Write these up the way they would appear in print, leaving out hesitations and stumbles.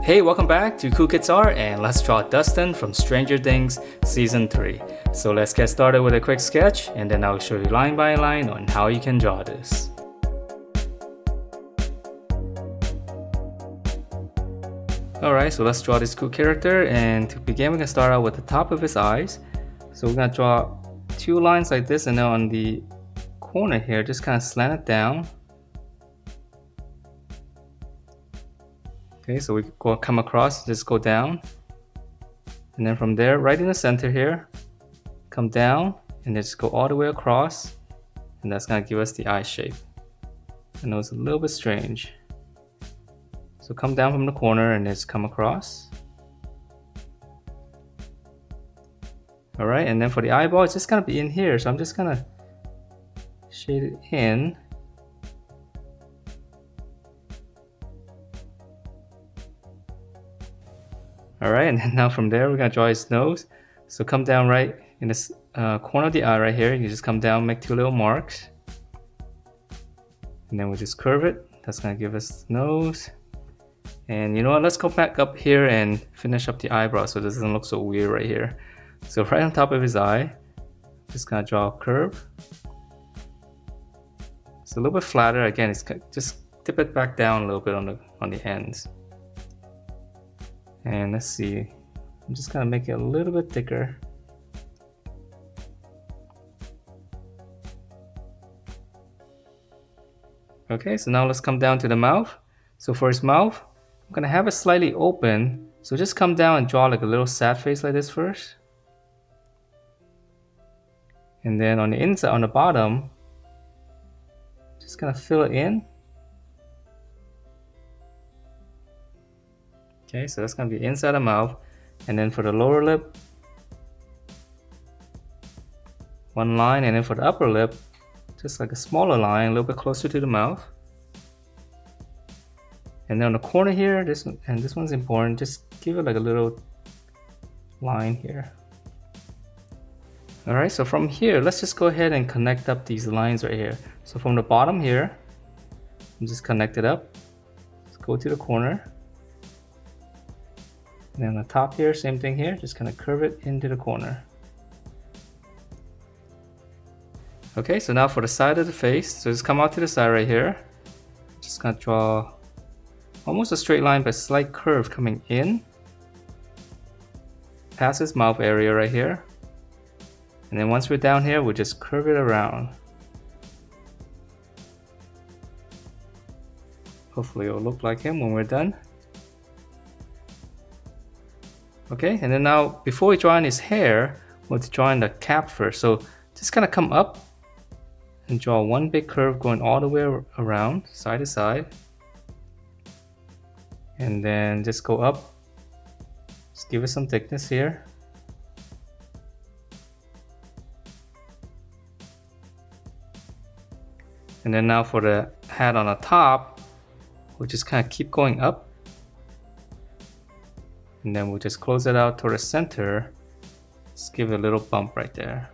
Hey, welcome back to Cool Kids Art, and let's draw Dustin from Stranger Things Season 3. So let's get started with a quick sketch, and then I'll show you line by line on how you can draw this. Alright, so let's draw this cool character, and to begin we're going to start out with the top of his eyes. So we're going to draw two lines like this, and then on the corner here, just kind of slant it down. Okay, so we come across, just go down, and then from there, right in the center here, come down, and then just go all the way across, and that's gonna give us the eye shape. I know it's a little bit strange. So come down from the corner and just come across. All right, and then for the eyeball, it's just gonna be in here, so I'm just gonna shade it in. Alright, and then now from there we're going to draw his nose. So come down right in this corner of the eye right here. You just come down, make two little marks. And then we'll just curve it. That's going to give us the nose. And you know what, let's go back up here and finish up the eyebrow so this doesn't look so weird right here. So right on top of his eye, just going to draw a curve. It's a little bit flatter. Again, it's just tip it back down a little bit on the ends. And let's see, I'm just gonna make it a little bit thicker. Okay, so now let's come down to the mouth. So for his mouth, I'm gonna have it slightly open. So just come down and draw like a little sad face like this first. And then on the inside, on the bottom, just gonna fill it in. Okay, so that's going to be inside the mouth. And then for the lower lip, one line, and then for the upper lip, just like a smaller line, a little bit closer to the mouth. And then on the corner here, this one's important, just give it like a little line here. Alright, so from here, let's just go ahead and connect up these lines right here. So from the bottom here, just connect it up. Let's go to the corner. And then on the top here, same thing here, just kind of curve it into the corner. Okay, so now for the side of the face, so just come out to the side right here. Just gonna draw almost a straight line but slight curve coming in past his mouth area right here. And then once we're down here, we'll just curve it around. Hopefully it'll look like him when we're done. Okay, and then now before we draw in his hair, we'll draw in the cap first. So just kind of come up and draw one big curve going all the way around, side to side. And then just go up, just give it some thickness here. And then now for the hat on the top, we'll just kind of keep going up. And then we'll just close it out toward the center. Just give it a little bump right there.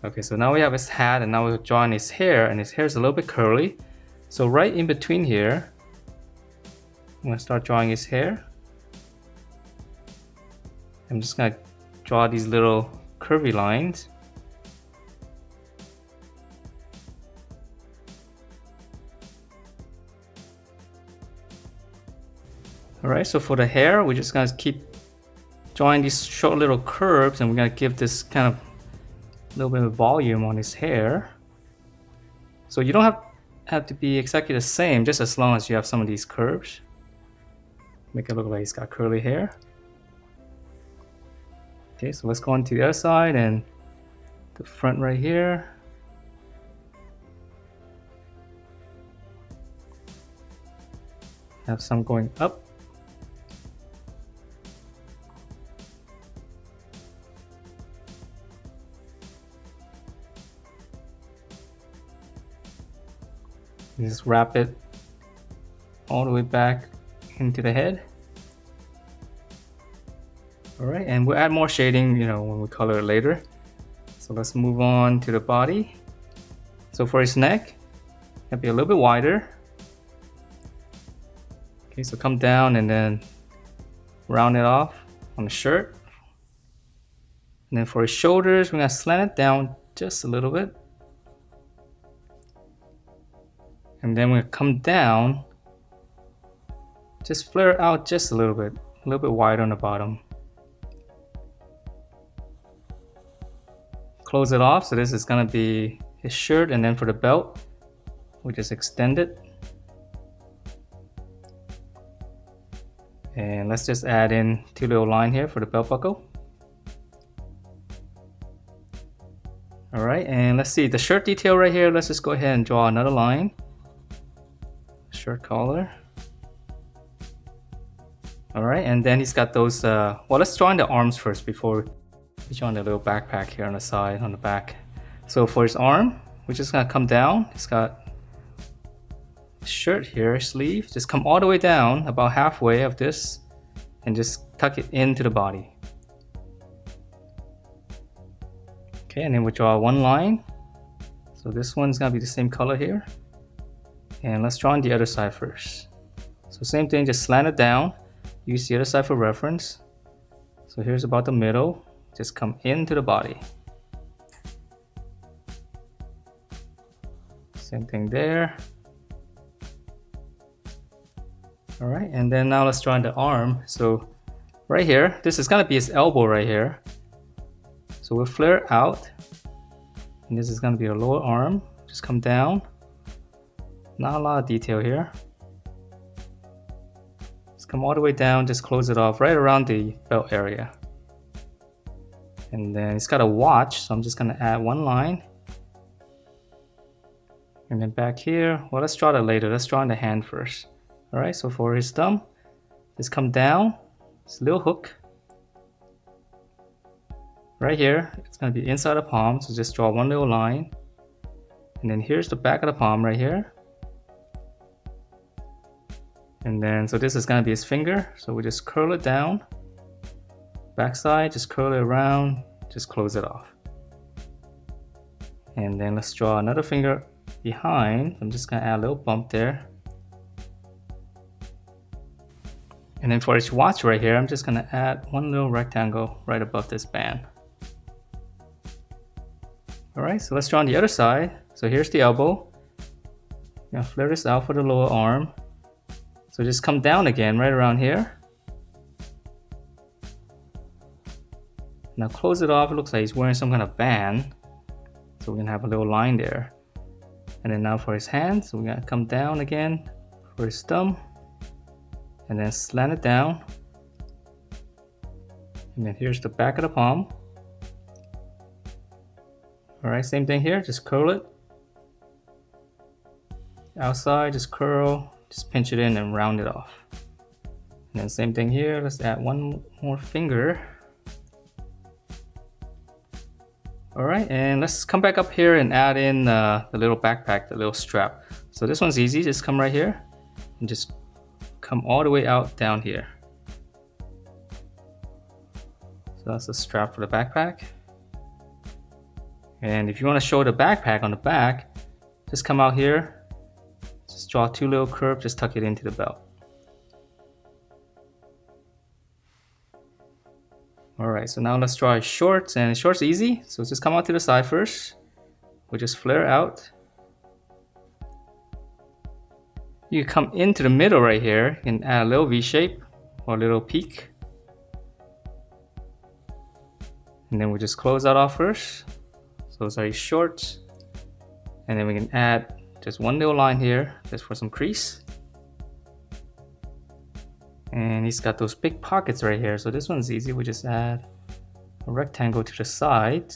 Okay, so now we have his hat, and now we're drawing his hair, and his hair is a little bit curly. So right in between here, I'm gonna start drawing his hair. I'm just gonna draw these little curvy lines. Alright, so for the hair, we're just gonna keep drawing these short little curves, and we're gonna give this kind of little bit of volume on his hair. So you don't have to be exactly the same, just as long as you have some of these curves. Make it look like he's got curly hair. Okay, so let's go on to the other side and the front right here. Have some going up. Just wrap it all the way back into the head. Alright, and we'll add more shading, when we color it later. So let's move on to the body. So for his neck, it'll be a little bit wider. Okay, so come down and then round it off on the shirt. And then for his shoulders, we're gonna slant it down just a little bit. And then we're gonna come down, just flare it out just a little bit wider on the bottom. Close it off, so this is gonna be his shirt, and then for the belt, we just extend it. And let's just add in 2 little lines here for the belt buckle. Alright, and let's see the shirt detail right here. Let's just go ahead and draw another line. Shirt collar. Alright, and then he's got those, well, let's draw in the arms first before we draw in the little backpack here on the side, on the back. So for his arm, we're just gonna come down. He's got shirt here, sleeve, just come all the way down about halfway of this and just tuck it into the body. Okay, and then we draw one line. So this one's gonna be the same color here. And let's draw on the other side first. So same thing, just slant it down. Use the other side for reference. So here's about the middle. Just come into the body. Same thing there. Alright, and then now let's draw in the arm. So right here, this is gonna be his elbow right here. So we'll flare it out. And this is gonna be a lower arm. Just come down. Not a lot of detail here. Just come all the way down, just close it off right around the belt area. And then it's got a watch, so I'm just gonna add one line. And then back here, well, let's draw that later. Let's draw in the hand first. Alright, so for his thumb, just come down, this little hook. Right here, it's going to be inside the palm, so just draw one little line. And then here's the back of the palm right here. And then, so this is going to be his finger, so we just curl it down. Backside, just curl it around, just close it off. And then let's draw another finger behind. I'm just going to add a little bump there. And then for his watch right here, I'm just going to add one little rectangle right above this band. Alright, so let's draw on the other side. So here's the elbow. I'm going to flare this out for the lower arm. So just come down again right around here. Now close it off. It looks like he's wearing some kind of band. So we're going to have a little line there. And then now for his hand, so we're going to come down again for his thumb. And then slant it down. And then here's the back of the palm. Alright, same thing here, just curl it. Outside, just curl, just pinch it in and round it off. And then same thing here, let's add one more finger. Alright, and let's come back up here and add in the little backpack, the little strap. So this one's easy, just come right here and just come all the way out down here. So that's the strap for the backpack. And if you want to show the backpack on the back, just come out here, just draw 2 little curves, just tuck it into the belt. Alright, so now let's draw his shorts, and his shorts easy, so just come out to the side first. We'll just flare out. You come into the middle right here and add a little V shape or a little peak. And then we'll just close that off first. So those are his shorts. And then we can add just one little line here just for some crease. And he's got those big pockets right here. So this one's easy. We just add a rectangle to the side.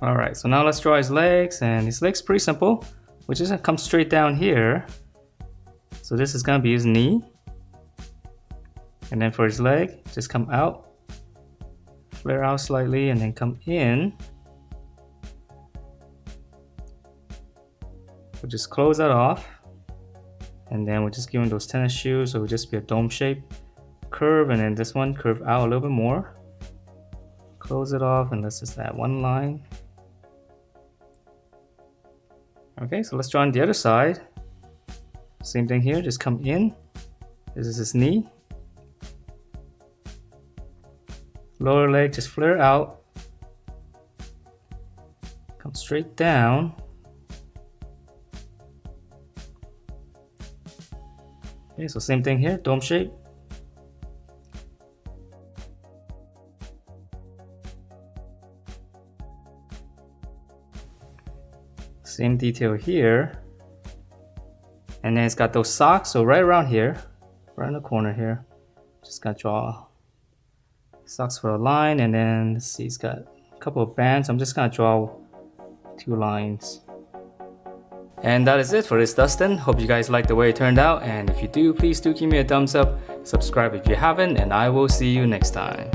Alright, so now let's draw his legs, and his legs pretty simple. We just come straight down here. So this is gonna be his knee. And then for his leg, just come out, flare out slightly, and then come in. We'll just close that off. And then we'll just give him those tennis shoes, so it'll just be a dome shape curve, and then this one curve out a little bit more. Close it off, and let's just add one line. Okay, so let's join the other side. Same thing here, just come in. This is his knee. Lower leg, just flare out. Come straight down. Okay, so same thing here, dome shape. Same detail here. And then it's got those socks, so right around here, right in the corner here, just gotta draw socks for a line, and then let's see, it's got a couple of bands. I'm just gonna draw 2 lines. And that is it for this Dustin. Hope you guys liked the way it turned out, and if you do, please do give me a thumbs up, subscribe if you haven't, and I will see you next time.